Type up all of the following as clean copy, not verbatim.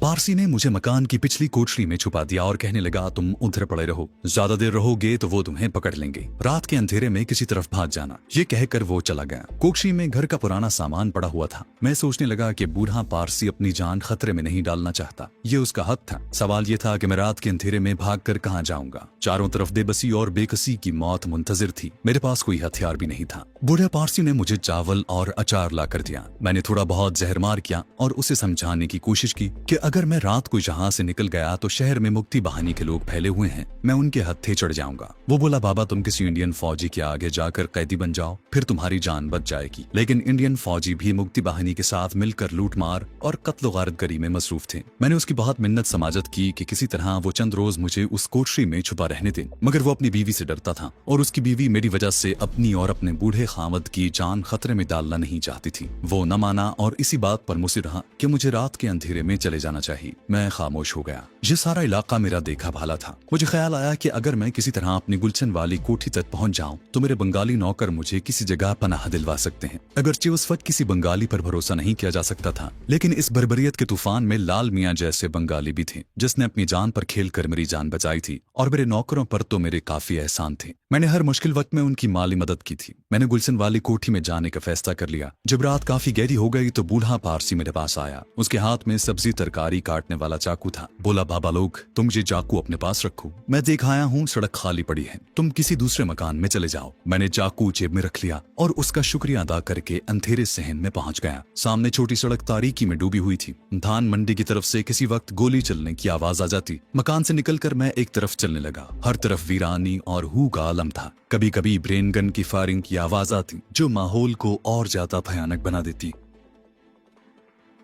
पारसी ने मुझे मकान की पिछली कोठरी में छुपा दिया और कहने लगा, तुम उधर पड़े रहो, ज्यादा देर रहोगे तो वो तुम्हें पकड़ लेंगे। रात के अंधेरे में किसी तरफ भाग जाना। ये कहकर वो चला गया। कोठरी में घर का पुराना सामान पड़ा हुआ था। मैं सोचने लगा कि बूढ़ा पारसी अपनी जान खतरे में नहीं डालना चाहता। ये उसका हक था। सवाल ये था कि मैं रात के अंधेरे में भाग कर कहाँ जाऊंगा। चारों तरफ बेबसी और बेकसी की मौत मुंतजिर थी। मेरे पास कोई हथियार भी नहीं था। बूढ़े पारसी ने मुझे चावल और अचार ला कर दिया। मैंने थोड़ा बहुत जहरमार किया और उसे समझाने की कोशिश की कि अगर मैं रात को यहाँ से निकल गया तो शहर में मुक्ति बहानी के लोग फैले हुए हैं, मैं उनके हत्थे चढ़ जाऊंगा। वो बोला, बाबा तुम किसी इंडियन फौजी के आगे जाकर कैदी बन जाओ, फिर तुम्हारी जान बच जाएगी। लेकिन इंडियन फौजी भी मुक्ति बहानी के साथ मिलकर लूटमार और कत्ल गारतगरी में मसरूफ थे। मैंने उसकी बहुत मिन्नत समाजत की कि किसी तरह वो चंद रोज मुझे उस कोठरी में छुपा रहने दे, मगर वो अपनी बीवी से डरता था और उसकी बीवी मेरी वजह से अपनी और अपने बूढ़े खामद की जान खतरे में डालना नहीं चाहती थी। वो न माना और इसी बात पर मुसिर रहा कि मुझे रात के अंधेरे में चले जाना चाहिए। मैं खामोश हो गया। ये सारा इलाका मेरा देखा भाला था। मुझे ख्याल आया कि अगर मैं किसी तरह अपनी गुलशन वाली कोठी तक पहुंच जाऊं तो मेरे बंगाली नौकर मुझे किसी जगह पनाह दिलवा सकते हैं। अगरचे उस वक्त किसी बंगाली पर भरोसा नहीं किया जा सकता था, लेकिन इस बर्बरियत के तूफान में लाल मियाँ जैसे बंगाली भी थे जिसने अपनी जान पर खेल कर मेरी जान बचाई थी, और मेरे नौकरों पर तो मेरे काफी एहसान थे। मैंने हर मुश्किल वक्त में उनकी माली मदद की थी। मैंने गुलशन वाली कोठी में जाने का फैसला कर लिया। जब रात काफी गहरी हो गई तो बूढ़ा पारसी मेरे पास आया। उसके हाथ में सब्जी तरकारी काटने वाला चाकू था। बोला, बाबा लोग तुम ये चाकू अपने पास रखो, मैं देख आया हूँ सड़क खाली पड़ी है, तुम किसी दूसरे मकान में चले जाओ। मैंने चाकू जेब में रख लिया और उसका शुक्रिया अदा करके अंधेरे सहन में पहुंच गया। सामने छोटी सड़क तारीकी में डूबी हुई थी। धान मंडी की तरफ से किसी वक्त गोली चलने की आवाज आ जाती। मकान से निकलकर मैं एक तरफ चलने लगा। हर तरफ वीरानी और हू का आलम था। कभी कभी ब्रेन गन की फायरिंग की आवाज आती जो माहौल को और ज्यादा भयानक बना देती।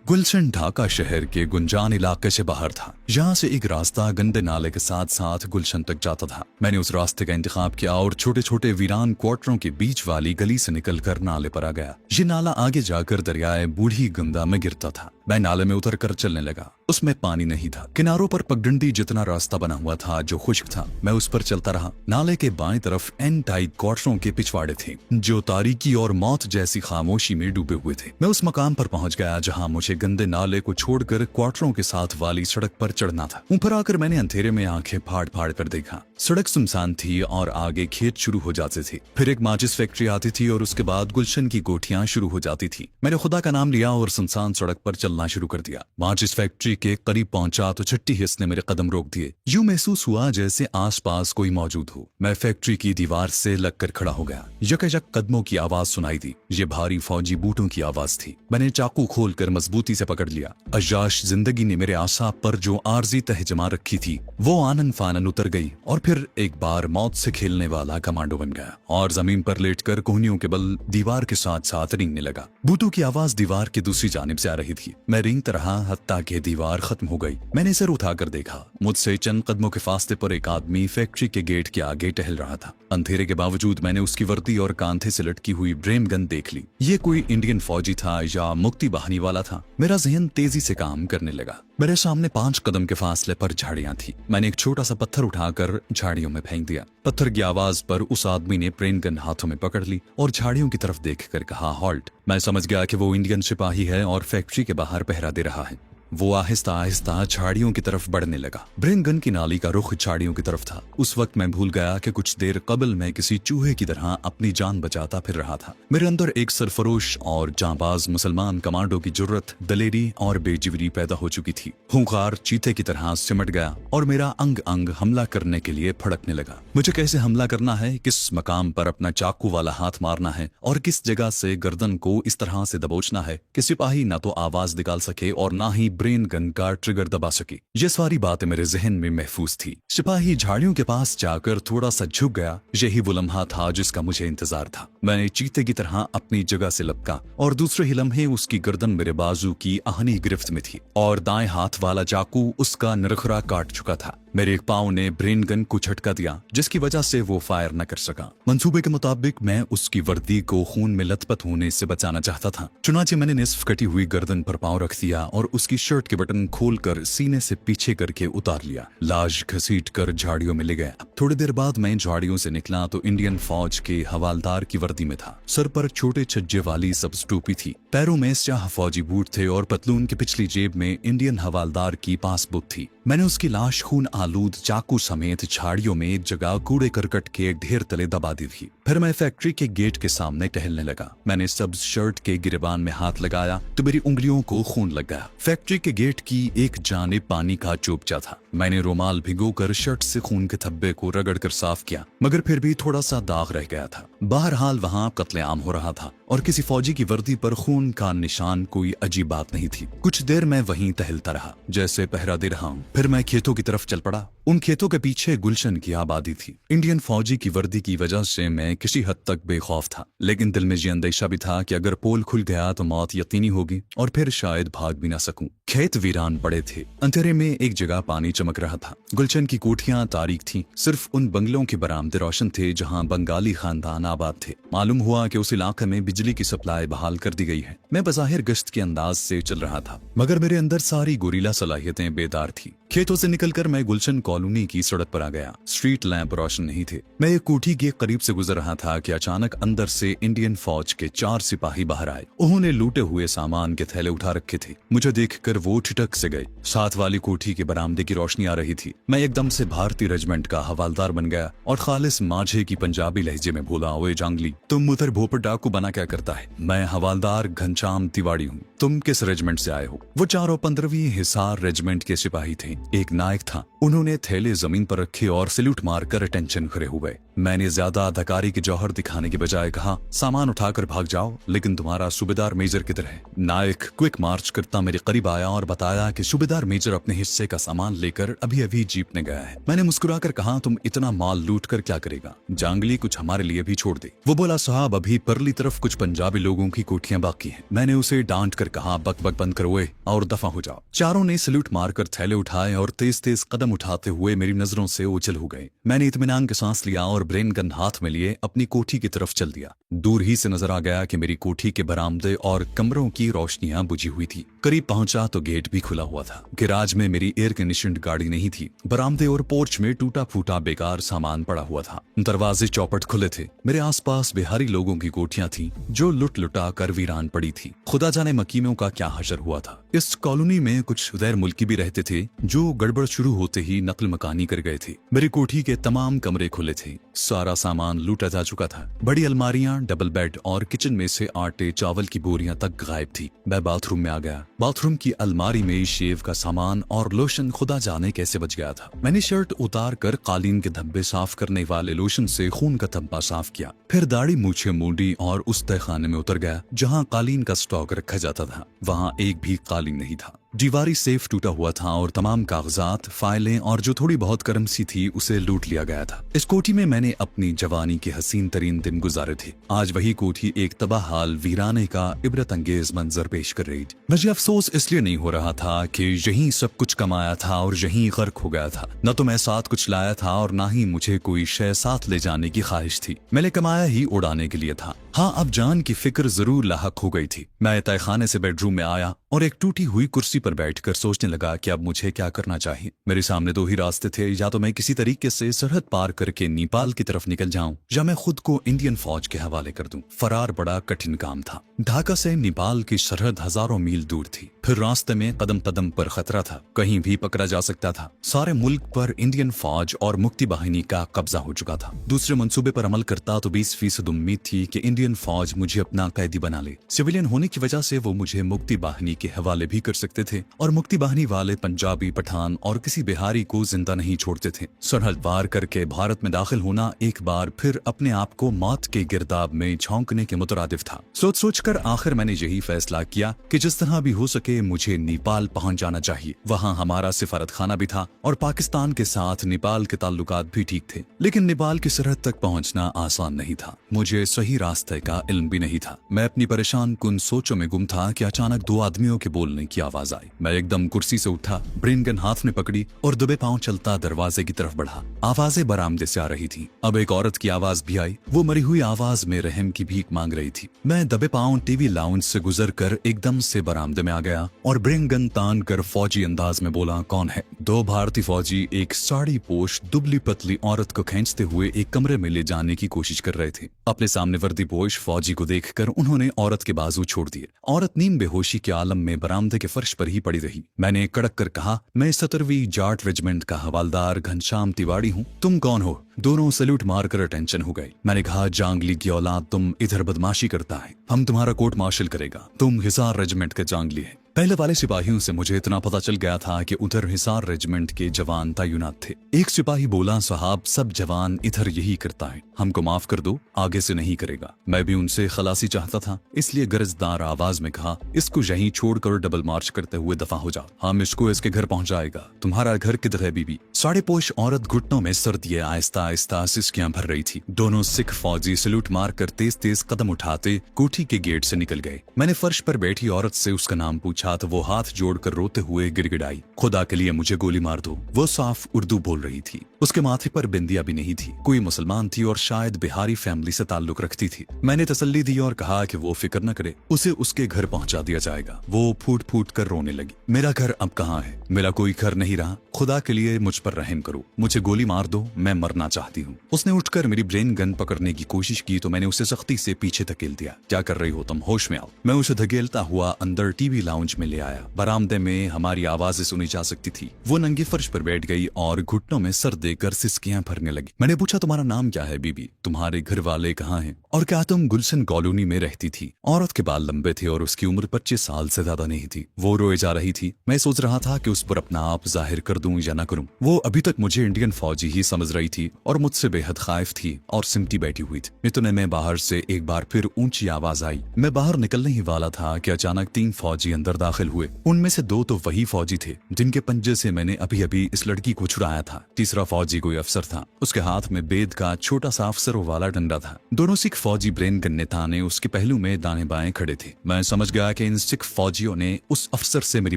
गुलशन ढाका शहर के गुंजान इलाके से बाहर था। यहाँ से एक रास्ता गंदे नाले के साथ साथ गुलशन तक जाता था। मैंने उस रास्ते का इंतखाब किया और छोटे छोटे वीरान क्वार्टरों के बीच वाली गली से निकलकर नाले पर आ गया। ये नाला आगे जाकर दरियाए बूढ़ी गंगा में गिरता था। मैं नाले में उतरकर चलने लगा। उसमें पानी नहीं था। किनारों पर पगडंडी जितना रास्ता बना हुआ था जो खुश्क था। मैं उस पर चलता रहा। नाले के बाएं तरफ एन टाइप क्वार्टरों के पिछवाड़े थे जो तारीकी और मौत जैसी खामोशी में डूबे हुए थे। मैं उस मकाम पर पहुंच गया जहां मुझे गंदे नाले को छोड़कर क्वार्टरों के साथ वाली सड़क पर चढ़ना था। ऊपर आकर मैंने अंधेरे में आंखें फाड़ फाड़ कर देखा। सड़क सुनसान थी और आगे खेत शुरू हो जाते थे। फिर एक माचिस फैक्ट्री आती थी और उसके बाद गुलशन की कोठियां शुरू हो जाती थी। मैंने खुदा का नाम लिया और सुनसान सड़क पर चलना शुरू कर दिया। माचिस फैक्ट्री के करीब पहुंचा तो छट्टी हिस्स ने मेरे कदम रोक दिए। यूं महसूस हुआ जैसे आसपास कोई मौजूद हो। मैं फैक्ट्री की दीवार से लगकर खड़ा हो गया। यकयक कदमों की आवाज सुनाई दी। ये भारी फौजी बूटों की आवाज थी। मैंने चाकू खोलकर मजबूती से पकड़ लिया। अय्याश जिंदगी ने मेरे आसाब पर जो आर्जी तह जमा रखी थी वो आनन फानन उतर गई और फिर एक बार मौत से खेलने वाला कमांडो बन गया और जमीन पर लेटकर कोहनियों के बल दीवार के साथ साथ रेंगने लगा। बूटों की आवाज दीवार की दूसरी जानिब से आ रही थी। मैं रेंगता रहा हत्ता कि दीवार खत्म हो गई। मैंने सर उठाकर देखा। मुझसे चंद कदमों के फासले पर एक आदमी फैक्ट्री के गेट के आगे टहल रहा था। अंधेरे के बावजूद मैंने उसकी वर्दी और कांधे से लटकी हुई ब्रेन गन देख ली। ये कोई इंडियन फौजी था या मुक्ति बहानी वाला था। मेरा जहन तेजी से काम करने लगा। मेरे सामने 5 कदम के फासले पर झाड़ियां थी। मैंने एक छोटा सा पत्थर उठाकर झाड़ियों में फेंक दिया। पत्थर की आवाज पर उस आदमी ने ब्रेन गन हाथों में पकड़ ली और झाड़ियों की तरफ देखकर कहा, हॉल्ट। मैं समझ गया कि वो इंडियन सिपाही है और फैक्ट्री के बाहर पहरा दे रहा है। वो आहिस्ता आहिस्ता झाड़ियों की तरफ बढ़ने लगा। ब्रेन गन की नाली का रुख झाड़ियों की तरफ था। उस वक्त मैं भूल गया कि कुछ देर कबल मैं किसी चूहे की तरह अपनी जान बचाता फिर रहा था। मेरे अंदर एक सरफरोश और जांबाज मुसलमान कमांडो की जुर्रत, दलेरी और बेजिवरी पैदा हो चुकी थी। खूंखार चीते की तरह सिमट गया और मेरा अंग अंग हमला करने के लिए फड़कने लगा। मुझे कैसे हमला करना है, किस मकाम पर अपना चाकू वाला हाथ मारना है और किस जगह से गर्दन को इस तरह से दबोचना है कि सिपाही ना तो आवाज निकाल सके और ना ही ब्रेन गन का ट्रिगर दबा सकी। ये सारी बातें मेरे जहन में महफूज थी। सिपाही झाड़ियों के पास जाकर थोड़ा सा झुक गया। यही वो लम्हा था जिसका मुझे इंतजार था। मैंने चीते की तरह अपनी जगह से लपका और दूसरे ही लम्हे उसकी गर्दन मेरे बाजू की आहनी गिरफ्त में थी और दाएं हाथ वाला चाकू उसका नरखरा काट चुका था। मेरे एक पाँव ने ब्रेन गन को झटका दिया, जिसकी वजह से वो फायर न कर सका। मंसूबे के मुताबिक मैं उसकी वर्दी को खून में लथपथ होने से बचाना चाहता था। चुनाचे मैंने निस्फ कटी हुई गर्दन पर पाँव रख दिया और उसकी शर्ट के बटन खोलकर सीने से पीछे करके उतार लिया। लाश घसीट कर झाड़ियों में ले गया। थोड़ी देर बाद मैं झाड़ियों से निकला तो इंडियन फौज के हवालदार की वर्दी में था। सर पर छोटे छज्जे वाली सब्ज टोपी थी, पैरों में स्याह फौजी बूट थे और पतलून की पिछली जेब में इंडियन हवालदार की पासबुक थी। मैंने उसकी लाश खून आलूद चाकू समेत झाड़ियों में एक जगह कूड़े करकट के ढेर तले दबा दी थी। फिर मैं फैक्ट्री के गेट के सामने टहलने लगा। मैंने सब्ज शर्ट के गिरेबान में हाथ लगाया तो मेरी उंगलियों को खून लग गया। फैक्ट्री के गेट की एक जानिब पानी का चोपचा था। मैंने रुमाल भिगोकर शर्ट से खून के धब्बे को रगड़कर साफ किया, मगर फिर भी थोड़ा सा दाग रह गया था। बहरहाल वहाँ कत्लेआम हो रहा था और किसी फौजी की वर्दी पर खून का निशान कोई अजीब बात नहीं थी। कुछ देर मैं वहीं टहलता रहा, जैसे पहरा दे रहा हूँ। फिर मैं खेतों की तरफ चल पड़ा। उन खेतों के पीछे गुलशन की आबादी थी। इंडियन फौजी की वर्दी की वजह से मैं किसी हद तक बेखौफ था, लेकिन दिल में ये अंदेशा भी था कि अगर पोल खुल गया तो मौत यकीनी होगी और फिर शायद भाग भी ना सकूं। खेत वीरान पड़े थे। अंधेरे में एक जगह पानी चमक रहा था। गुलशन की कोठियां तारीक थीं। सिर्फ उन बंगलों के बरामदे रोशन थे जहां बंगाली खानदान आबाद थे। मालूम हुआ कि उस इलाके में बिजली की सप्लाई बहाल कर दी गई है। मैं बज़ाहिर गश्त के अंदाज से चल रहा था, मगर मेरे अंदर सारी गोरीला सलाहियतें बेदार थी। खेतों से निकलकर मैं गुलशन कॉलोनी की सड़क पर आ गया। स्ट्रीट लैंप रोशन नहीं थे। मैं एक कोठी के करीब से गुजर रहा था कि अचानक अंदर से इंडियन फौज के 4 सिपाही बाहर आए। उन्होंने लूटे हुए सामान के थैले उठा रखे थे। मुझे देखकर वो ठिठक से गए। साथ वाली कोठी के बरामदे की रोशनी आ रही थी। मैं एकदम से भारतीय रेजिमेंट का हवालदार बन गया और खालिस माझे की पंजाबी लहजे में बोला, ओए जांगली, तुम उधर भोपड़ डाकू बना क्या करता है? मैं हवालदार घनश्याम तिवाड़ी हूँ। तुम किस रेजिमेंट से आए हो? वो 4 15वीं हिसार रेजिमेंट के सिपाही थे। एक नायक था। उन्होंने थैले जमीन पर रखे और सैल्यूट मारकर अटेंशन खड़े हुए। मैंने ज्यादा अदाकारी के जौहर दिखाने के बजाय कहा, सामान उठाकर भाग जाओ, लेकिन तुम्हारा सूबेदार मेजर किधर है? नायक क्विक मार्च करता मेरे करीब आया और बताया कि सूबेदार मेजर अपने हिस्से का सामान लेकर अभी अभी जीप में गया है। मैंने मुस्कुराकर कहा, तुम इतना माल लूट कर क्या करेगा? जांगली, कुछ हमारे लिए भी छोड़ दे। वो बोला, साहब, अभी परली तरफ कुछ पंजाबी लोगों की कोठियां बाकी हैं। मैंने उसे डांट कर कहा, बक बक बंद करो और दफा हो जाओ। चारों ने सैल्यूट मारकर थैले उठाए और तेज तेज कदम उठाते हुए मेरी नजरों से ओझल हो गए। मैंने इत्मीनान के सांस लिया और ब्रेन गन हाथ में लिए अपनी कोठी की तरफ चल दिया। दूर ही से नजर आ गया कि मेरी कोठी के बरामदे और कमरों की रोशनियां बुझी हुई थी। करीब पहुंचा तो गेट भी खुला हुआ था। गैराज में मेरी एयर कंडीशनड गाड़ी नहीं थी। बरामदे और पोर्च में टूटा फूटा बेकार सामान पड़ा हुआ था। दरवाजे चौपट खुले थे। मेरे आसपास बिहारी लोगों की कोठियां थी जो लुट लुटा कर वीरान पड़ी थी। खुदा जाने मकीनों का क्या हशर हुआ था। इस कॉलोनी में कुछ गैर मुल्की भी रहते थे जो गड़बड़ शुरू होते ही नकल मकानी कर गए थे। मेरी कोठी के तमाम कमरे खुले थे। सारा सामान लूटा जा चुका था। बड़ी अलमारियां, डबल बेड और किचन में से आटे चावल की बोरियां तक गायब थी। मैं बाथरूम में आ गया। बाथरूम की अलमारी में शेव का सामान और लोशन खुदा जाने कैसे बच गया था। मैंने शर्ट उतार कर कालीन के धब्बे साफ करने वाले लोशन से खून का धब्बा साफ किया। फिर दाढ़ी मूछे मूंडी और उस तहखाने में उतर गया जहाँ कालीन का स्टॉक रखा जाता था। वहाँ एक भी कालीन नहीं था। दीवारी सेफ टूटा हुआ था और तमाम कागजात, फाइलें और जो थोड़ी बहुत करेंसी थी उसे लूट लिया गया था। इस कोठी में मैंने अपनी जवानी के हसीन तरीन दिन गुजारे थे। आज वही कोठी एक तबाहाल वीराने का इबरत अंगेज मंजर पेश कर रही थी। मुझे अफसोस इसलिए नहीं हो रहा था कि यहीं सब कुछ कमाया था और यहीं गर्क हो गया था। न तो मैं साथ कुछ लाया था और न ही मुझे कोई शय साथ ले जाने की ख्वाहिश थी। मैंने कमाया ही उड़ाने के लिए था। हाँ, अब जान की फिक्र जरूर लाहक हो गई थी। मैं तहखाने से बेडरूम में आया और एक टूटी हुई कुर्सी पर बैठकर सोचने लगा कि अब मुझे क्या करना चाहिए। मेरे सामने 2 ही रास्ते थे, या तो मैं किसी तरीके से सरहद पार करके नेपाल की तरफ निकल जाऊं या मैं खुद को इंडियन फौज के हवाले कर दूं। फरार बड़ा कठिन काम था। ढाका से नेपाल की सरहद हजारों मील दूर थी। फिर रास्ते में कदम कदम पर खतरा था, कहीं भी पकड़ा जा सकता था। सारे मुल्क पर इंडियन फौज और मुक्ति बाहिनी का कब्जा हो चुका था। दूसरे मंसूबे पर अमल करता तो 20% उम्मीद थी कि इंडियन फौज मुझे अपना कैदी बना ले। सिविलियन होने की वजह से वो मुझे मुक्ति बाहिनी के हवाले भी कर सकते थे और मुक्ति बाहिनी वाले पंजाबी, पठान और किसी बिहारी को जिंदा नहीं छोड़ते थे। सरहद पार करके भारत में दाखिल होना एक बार फिर अपने आप को मौत के गिरदाब में झोंकने के मुतरादिफ था। सोच सोच कर आखिर मैंने यही फैसला किया कि जिस तरह भी हो सके इसलिए मुझे नेपाल पहुंच जाना चाहिए। वहां हमारा सिफारत खाना भी था और पाकिस्तान के साथ नेपाल के ताल्लुकात भी ठीक थे, लेकिन नेपाल की सरहद तक पहुंचना आसान नहीं था। मुझे सही रास्ते का इल्म भी नहीं था। मैं अपनी परेशान कुन सोचों में गुम था कि अचानक दो आदमियों के बोलने की आवाज आई। मैं एकदम कुर्सी से उठा, ब्रेन गन हाथ में पकड़ी और दबे पांव चलता दरवाजे की तरफ बढ़ा। आवाजें बरामदे से आ रही थी। अब एक औरत की आवाज भी आई। वो मरी हुई आवाज में रहम की भीख मांग रही थी। मैं दबे पांव टीवी लाउंज से गुजर कर एकदम से बरामदे में आ गया और ब्रेन गन तान कर फौजी अंदाज में बोला, कौन है? दो भारतीय फौजी एक साड़ी पोश दुबली पतली औरत को खींचते हुए एक कमरे में ले जाने की कोशिश कर रहे थे। अपने सामने वर्दी पोश फौजी को देखकर उन्होंने औरत के बाजू छोड़ दिए। औरत नीम बेहोशी के आलम में बरामदे के फर्श पर ही पड़ी रही। मैंने कड़क कर कहा, मैं 17वीं जाट रेजिमेंट का हवालदार घनश्याम तिवारी हूँ। तुम कौन हो? दोनों सैल्यूट मारकर अटेंशन हो गए। मैंने कहा, जांगली की औलाद, तुम इधर बदमाशी करता है, हम तुम्हारा कोर्ट मार्शल करेगा। तुम हिसार रेजिमेंट के जांगली है। पहले वाले सिपाहियों से मुझे इतना पता चल गया था कि उधर हिसार रेजिमेंट के जवान तैनात थे। एक सिपाही बोला, साहब सब जवान इधर यही करता है, हमको माफ कर दो, आगे से नहीं करेगा। मैं भी उनसे खलासी चाहता था, इसलिए गरजदार आवाज में कहा, इसको यहीं छोड़कर डबल मार्च करते हुए दफा हो जाओ, हम इसको इसके घर पहुंचाएगा। तुम्हारा घर किधर है बीबी? साढ़े पोश औरत घुटनों में सर दिए आहिस्ता आहिस्ता सिसकियां भर रही थी। दोनों सिख फौजी सैल्यूट मारकर तेज तेज कदम उठाते कोठी के गेट से निकल गए। मैंने फर्श पर बैठी औरत से उसका नाम पूछा तो वो हाथ जोड़कर रोते हुए गिड़गिड़ाई, खुदा के लिए मुझे गोली मार दो। वो साफ उर्दू बोल रही थी। उसके माथे पर बिंदिया भी नहीं थी। कोई मुसलमान थी और शायद बिहारी फैमिली से ताल्लुक रखती थी। मैंने तसल्ली दी और कहा कि वो फिक्र न करे, उसे उसके घर पहुंचा दिया जाएगा। वो फूट फूट कर रोने लगी। मेरा घर अब कहाँ है? मेरा कोई घर नहीं रहा, खुदा के लिए मुझ पर रहम करो, मुझे गोली मार दो, मैं मरना चाहती हूँ। उसने उठकर मेरी ब्रेन गन पकड़ने की कोशिश की तो मैंने उसे सख्ती से पीछे धकेल दिया। क्या कर रही हो तुम? होश में आओ। मैं उसे धकेलता हुआ अंदर टीवी लाउंज में ले आया। बरामदे में हमारी आवाजें सुनी जा सकती थी। वो नंगे फर्श पर बैठ गई और घुटनों में सर देकर सिसकियां भरने लगी। मैंने पूछा, तुम्हारा नाम क्या है बीबी? तुम्हारे घर वाले कहाँ हैं? और क्या तुम गुलशन कॉलोनी में रहती थी? औरत के बाल लंबे थे और उसकी उम्र 25 साल से ज्यादा नहीं थी। वो रोए जा रही थी। मैं सोच रहा था कि उस पर अपना आप जाहिर कर दूं या न करूं। वो अभी तक मुझे इंडियन फौजी ही समझ रही थी और मुझसे बेहद खौफ थी और सिमटी बैठी हुई थी। इतने में बाहर से एक बार फिर ऊंची आवाज आई। मैं बाहर निकलने ही वाला था कि अचानक 3 फौजी अंदर दाखिल हुए। उनमें से 2 तो वही फौजी थे जिनके पंजे से मैंने अभी अभी इस लड़की को छुड़ाया था। तीसरा फौजी कोई अफसर था। उसके हाथ में बेद का छोटा सा अफसरों वाला डंडा था। दोनों सिख फौजी ब्रेन गन ताने उसके पहलू में दाने बाएं खड़े थे। मैं समझ गया कि इन सिख फौजियों ने उस अफसर से मेरी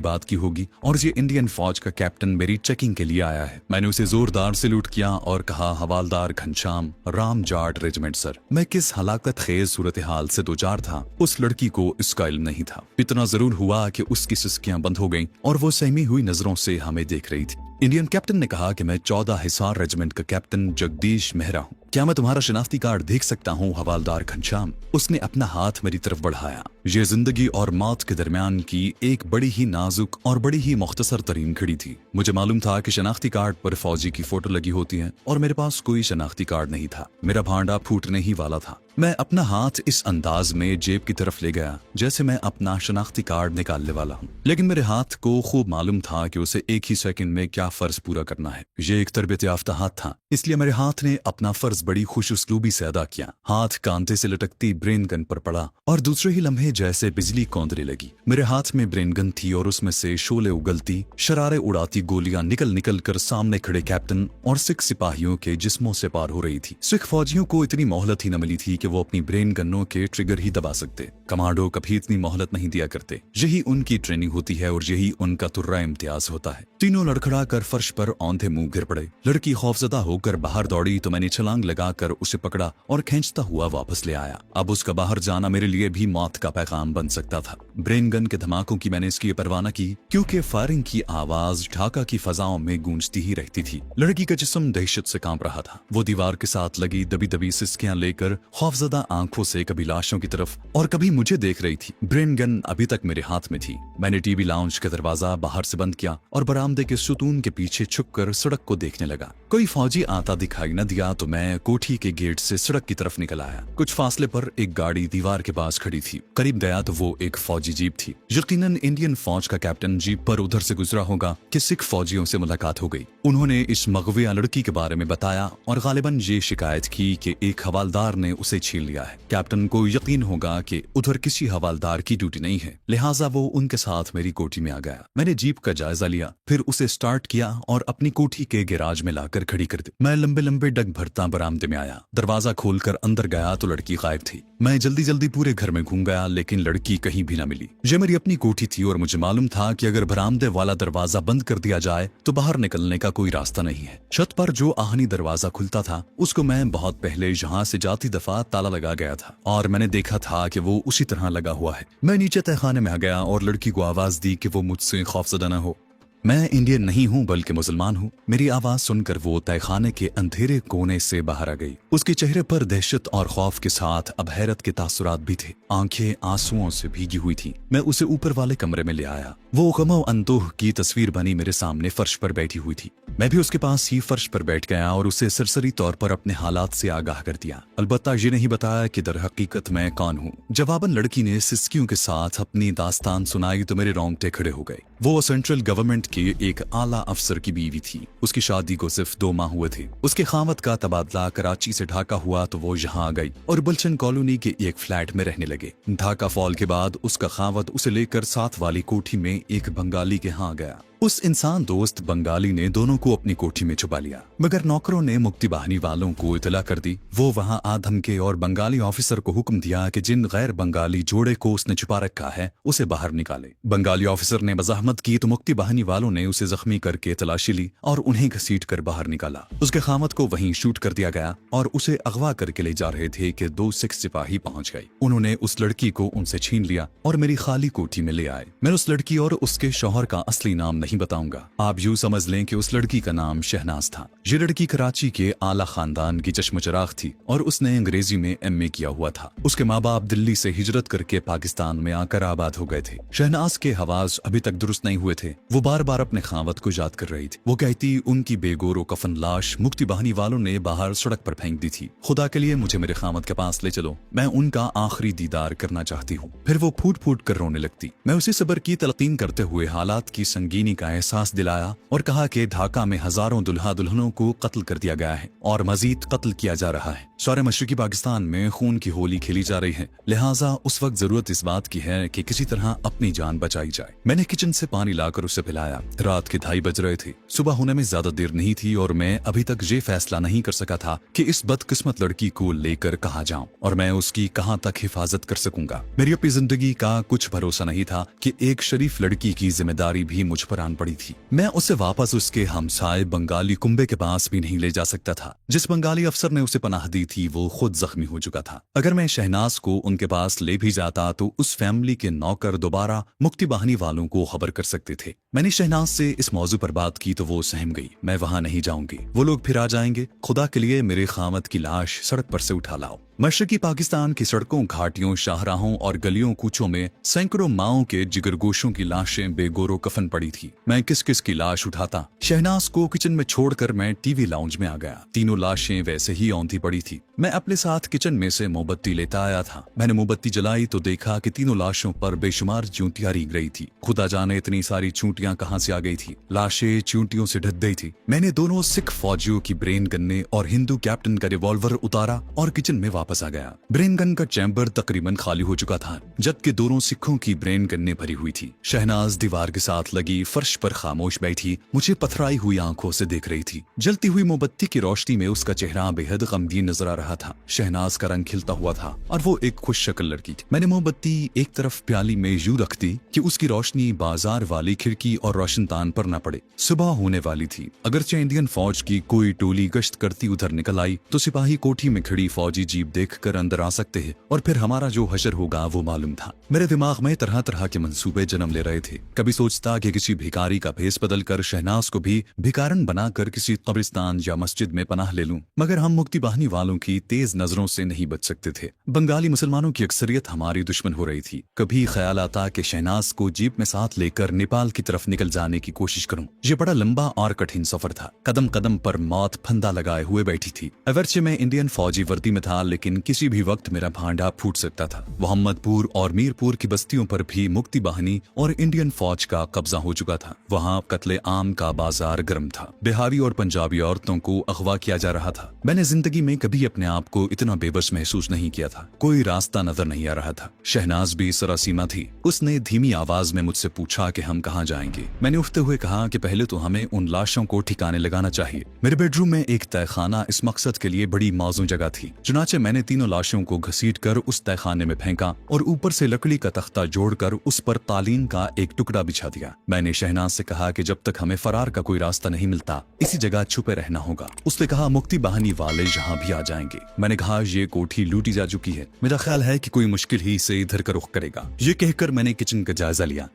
बात की होगी और ये इंडियन फौज का कैप्टन मेरी चेकिंग के लिए आया है। मैंने उसे जोरदार सैल्यूट किया और कहा, हवालदार घनश्याम, राम जाट रेजिमेंट सर। मैं किस हलाकत खेज सूरत हाल से दो चार था, उस लड़की को इसका इल्म नहीं था। इतना जरूर हुआ कि उसकी सिसकियां बंद हो गईं और वो सहमी हुई नजरों से हमें देख रही थी। इंडियन कैप्टन ने कहा कि मैं 14 हिसार रेजिमेंट का कैप्टन जगदीश मेहरा हूँ। क्या मैं तुम्हारा शनाख्ती कार्ड देख सकता हूँ हवालदार घनश्याम? उसने अपना हाथ मेरी तरफ बढ़ाया। ये जिंदगी और मौत के दरमियान की एक बड़ी ही नाजुक और बड़ी ही मुख्तसर तरीन खड़ी थी। मुझे मालूम था कि शनाख्ती कार्ड पर फौजी की फोटो लगी होती है और मेरे पास कोई शनाख्ती कार्ड नहीं था। मेरा भांडा फूटने ही वाला था। मैं अपना हाथ इस अंदाज में जेब की तरफ ले गया जैसे मैं अपना शनाख्ती कार्ड निकालने वाला हूँ, लेकिन मेरे हाथ को खूब मालूम था कि उसे एक ही सेकंड में क्या फर्ज पूरा करना है। ये एक तरबियत याफ्ता हाथ था, इसलिए मेरे हाथ ने अपना फर्ज बड़ी खुश उसलूबी से अदा किया। हाथ कांधे से लटकती ब्रेन गन पर पड़ा और दूसरे ही लम्हे जैसे बिजली कौंधने लगी। मेरे हाथ में ब्रेन गन थी और उसमें से शोले उगलती, शरारे उड़ाती गोलियां निकल निकल कर सामने खड़े कैप्टन और सिख सिपाहियों के जिस्मों से पार हो रही थी। सिख फौजियों को इतनी मोहलत ही न मिली थी कि वो अपनी ब्रेन गनों के ट्रिगर ही दबा सकते। कमांडो कभी इतनी मोहलत नहीं दिया करते। यही उनकी ट्रेनिंग होती है और यही उनका तुर्रा इम्तियाज होता है। तीनों लड़खड़ा कर फर्श पर औंधे मुंह गिर पड़े। लड़की खौफजदा होकर बाहर दौड़ी तो मैंने छलांग लगाकर उसे पकड़ा और खींचता हुआ वापस ले आया। अब उसका बाहर जाना मेरे लिए भी मौत का पैगाम बन सकता था। ब्रेन गन के धमाकों की मैंने इसकी परवाह न की क्योंकि फायरिंग की आवाज ढाका की फजाओं में गूंजती ही रहती थी। लड़की का जिस्म दहशत से कांप रहा था। वो दीवार के साथ लगी दबी दबी सिसकियां लेकर खौफजदा आंखों से कभी लाशों की तरफ और कभी मुझे देख रही थी। ब्रेन गन अभी तक मेरे हाथ में थी। मैंने टीवी लाउंज का दरवाजा बाहर से बंद किया और बरामदे के सुतून के पीछे छुपकर सड़क को देखने लगा। कोई फौजी आता दिखाई न दिया तो मैं कोठी के गेट से सड़क की तरफ निकल आया। कुछ फासले पर एक गाड़ी दीवार के पास खड़ी थी। करीब गया तो वो एक फौजी जीप थी। यकीनन इंडियन फौज का कैप्टन जीप पर उधर से गुजरा होगा कि सिख फौजियों से मुलाकात हो गई। उन्होंने इस मगविया लड़की के बारे में बताया और गालिबन ये शिकायत की कि एक हवालदार ने उसे से छीन लिया है। कैप्टन को यकीन होगा कि उधर किसी हवालदार की ड्यूटी नहीं है, लिहाजा वो उनके साथ मेरी कोठी में आ गया। मैंने जीप का जायजा लिया, फिर उसे स्टार्ट किया और अपनी कोठी के गैराज में लाकर खड़ी कर दी। मैं लंबे लंबे डग भरता बरामदे में आया। दरवाजा खोलकर अंदर गया तो लड़की गायब थी। मैं जल्दी जल्दी पूरे घर में घूम गया, लेकिन लड़की कहीं भी न मिली। ये मेरी अपनी कोठी थी और मुझे मालूम था कि अगर बरामदे वाला दरवाजा बंद कर दिया जाए तो बाहर निकलने का कोई रास्ता नहीं है। छत पर जो आहनी दरवाजा खुलता था उसको मैं बहुत पहले यहाँ से जाती दफा ताला लगा गया था और मैंने देखा था कि वो उसी तरह लगा हुआ है। मैं नीचे तहखाने में आ गया और लड़की को आवाज दी कि वो मुझसे खौफजदा न हो। मैं इंडियन नहीं हूँ बल्कि मुसलमान हूँ। मेरी आवाज सुनकर वो तहखाने के अंधेरे कोने से बाहर आ गई। उसके चेहरे पर दहशत और खौफ के साथ अब हैरत के तासुरात भी थे। आंखें आंसुओं से भीगी हुई थी। मैं उसे ऊपर वाले कमरे में ले आया। वो गमो अंतोह की तस्वीर बनी मेरे सामने फर्श पर बैठी हुई थी। मैं भी उसके पास ही फर्श पर बैठ गया और उसे सरसरी तौर पर अपने हालात से आगाह कर दिया। अलबत्ता ये नहीं बताया कि दर हकीकत मैं कौन हूँ। जवाबन लड़की ने सिसकियों के साथ अपनी दास्तान सुनाई तो मेरे रोंगटे खड़े हो गए। वो सेंट्रल गवर्नमेंट के एक आला अफसर की बीवी थी। उसकी शादी को सिर्फ 2 माह हुए थे। उसके खामत का तबादला कराची से ढाका हुआ तो वो यहाँ आ गई और गुलशन कॉलोनी के एक फ्लैट में रहने लगे। ढाका फॉल के बाद उसका खावत उसे लेकर साथ वाली कोठी में एक बंगाली के यहाँ गया। उस इंसान दोस्त बंगाली ने दोनों को अपनी कोठी में छुपा लिया, मगर नौकरों ने मुक्ति बाहिनी वालों को इतला कर दी। वो वहां आ धमके और बंगाली ऑफिसर को हुक्म दिया कि जिन गैर बंगाली जोड़े को उसने छुपा रखा है उसे बाहर निकाले। बंगाली ऑफिसर ने मज़ाहमत की तो मुक्ति बाहिनी वालों ने उसे जख्मी करके तलाशी ली और उन्हें घसीट कर बाहर निकाला। उसके खामत को वहीं शूट कर दिया गया और उसे अगवा करके ले जा रहे थे कि 2 सिख सिपाही पहुंच गए। उन्होंने उस लड़की को उनसे छीन लिया और मेरी खाली कोठी में ले आए। मैं उस लड़की और उसके शौहर का असली नाम नहीं बताऊंगा। आप यूं समझ लें कि उस लड़की का नाम शहनाज था। ये लड़की कराची के आला खानदान की चश्म चराग थी और उसने अंग्रेजी में MA किया हुआ था। उसके माँ बाप दिल्ली से हिजरत करके पाकिस्तान में आकर आबाद हो गए थे। शहनाज के हवाज अभी तक दुरुस्त नहीं हुए थे। वो बार बार अपने खावत को याद कर रही थी। वो कहती उनकी बेगोरो कफन लाश मुक्ति बाहिनी वालों ने बाहर सड़क पर फेंक दी थी। खुदा के लिए मुझे मेरे खामत के पास ले चलो, मैं उनका आखिरी दीदार करना चाहती हूँ। फिर वो फूट फूट कर रोने लगती। मैं उसी सब्र की तलकीन करते हुए हालात की संगीनी का एहसास दिलाया और कहा कि ढाका में हजारों दुल्हा दुल्हनों को कत्ल कर दिया गया है और मजीद कत्ल किया जा रहा है। सारे मशरकी पाकिस्तान में खून की होली खेली जा रही है, लिहाजा उस वक्त जरूरत इस बात की है कि किसी तरह अपनी जान बचाई जाए। मैंने किचन से पानी लाकर उसे पिलाया। रात के 2:30 बज रहे थे। सुबह होने में ज्यादा देर नहीं थी और मैं अभी तक ये फैसला नहीं कर सका था कि इस बदकिस्मत लड़की को लेकर कहाँ जाऊं और मैं उसकी कहाँ तक हिफाजत कर सकूंगा। मेरी अपनी जिंदगी का कुछ भरोसा नहीं था कि एक शरीफ लड़की की जिम्मेदारी भी मुझ पर आन पड़ी थी। मैं उसे वापस उसके हमसाए बंगाली कुंबे के पास भी नहीं ले जा सकता था। जिस बंगाली अफसर ने उसे पनाह दी थी वो खुद जख्मी हो चुका था। अगर मैं शहनाज को उनके पास ले भी जाता तो उस फैमिली के नौकर दोबारा मुक्ति बाहिनी वालों को खबर कर सकते थे। मैंने शहनाज से इस मौजू पर बात की तो वो सहम गई। मैं वहां नहीं जाऊंगी, वो लोग फिर आ जाएंगे। खुदा के लिए मेरे खामत की लाश सड़क पर से उठा लाओ। मशरकी पाकिस्तान की सड़कों, घाटियों, शाहराहों और गलियों कूचों में सैकड़ों माओं के जिगरगोशों की लाशें बेगोरो कफन पड़ी थी। मैं किस किस की लाश उठाता। शहनाज को किचन में छोड़कर मैं टीवी लाउंज में आ गया। तीनों लाशें वैसे ही औंधी पड़ी थी। मैं अपने साथ किचन में से मोमबत्ती लेता आया था। मैंने मोमबत्ती जलाई तो देखा कि तीनों लाशों पर बेशुमार चूंटियां रींग रही थी। खुदा जाने इतनी सारी चूंटियां कहां से आ गई थी। लाशें चूंटियों से ढक गई थी। मैंने दोनों सिख फौजियों की ब्रेन गन्ने और हिंदू कैप्टन का रिवॉल्वर उतारा और किचन में वापस आ गया। ब्रेन गन का चैम्बर तकरीबन खाली हो चुका था, जबकि दोनों सिखों की ब्रेन गन्ने भरी हुई थी। शहनाज दीवार के साथ लगी फर्श पर खामोश बैठी मुझे पथराई हुई आंखों से देख रही थी। जलती हुई मोमबत्ती की रोशनी में उसका चेहरा बेहद गमगीन नजर आ रहा था। शहनाज का रंग खिलता हुआ था और वो एक खुश शक्ल लड़की थी। मैंने मोमबत्ती एक तरफ प्याली में यूं रख दी कि उसकी रोशनी बाजार वाली खिड़की और रोशनदान पर न पड़े। सुबह होने वाली थी। अगरचे इंडियन फौज की कोई टोली गश्त करती उधर निकल आई तो सिपाही कोठी में खड़ी फौजी जीप देखकर अंदर आ सकते हैं और फिर हमारा जो हशर होगा वो मालूम था। मेरे दिमाग में तरह तरह के मंसूबे जन्म ले रहे थे। कभी सोचता कि किसी भिखारी का भेस बदल कर शहनाज को भी भिखारन बनाकर किसी कब्रिस्तान या मस्जिद में पनाह ले लूं, मगर हम मुक्ति बाहिनी वालों की तेज नजरों से नहीं बच सकते थे। बंगाली मुसलमानों की अक्सरियत हमारी दुश्मन हो रही थी। कभी ख्याल आता कि शहनाज को जीप में साथ लेकर नेपाल की तरफ निकल जाने की कोशिश करूं। ये बड़ा लंबा और कठिन सफर था। कदम कदम पर मौत फंदा लगाए हुए बैठी थी। अगरचे मैं इंडियन फौजी वर्दी में था, लेकिन किसी भी वक्त मेरा भांडा फूट सकता था। मोहम्मदपुर और मीरपुर की बस्तियों पर भी मुक्ति बाहिनी और इंडियन फौज का कब्जा हो चुका था। वहाँ कत्ले आम का बाजार गर्म था। बिहारी और पंजाबी औरतों को अगवा किया जा रहा था। मैंने जिंदगी में कभी अपने आप को इतना बेबस महसूस नहीं किया था। कोई रास्ता नजर नहीं आ रहा था। शहनाज भी सरासीमा थी। उसने धीमी आवाज में मुझसे पूछा कि हम कहाँ जाएंगे। मैंने उठते हुए कहा कि पहले तो हमें उन लाशों को ठिकाने लगाना चाहिए। मेरे बेडरूम में एक तहखाना इस मकसद के लिए बड़ी मौजूद जगह थी। चुनाचे मैंने तीनों लाशों को घसीट कर उस तहखाने में फेंका और ऊपर से लकड़ी का तख्ता जोड़कर उस पर कालीन का एक टुकड़ा बिछा दिया। मैंने शहनाज से कहा कि जब तक हमें फरार का कोई रास्ता नहीं मिलता इसी जगह छुपे रहना होगा। उसने कहा मुक्ति बहानी वाले यहाँ भी आ जाएंगे। मैंने कहा ये कोठी लूटी जा चुकी है, मेरा ख्याल है कि कोई मुश्किल ही से इधर का रुख करेगा। ये कहकर मैंने किचन का जायजा लिया।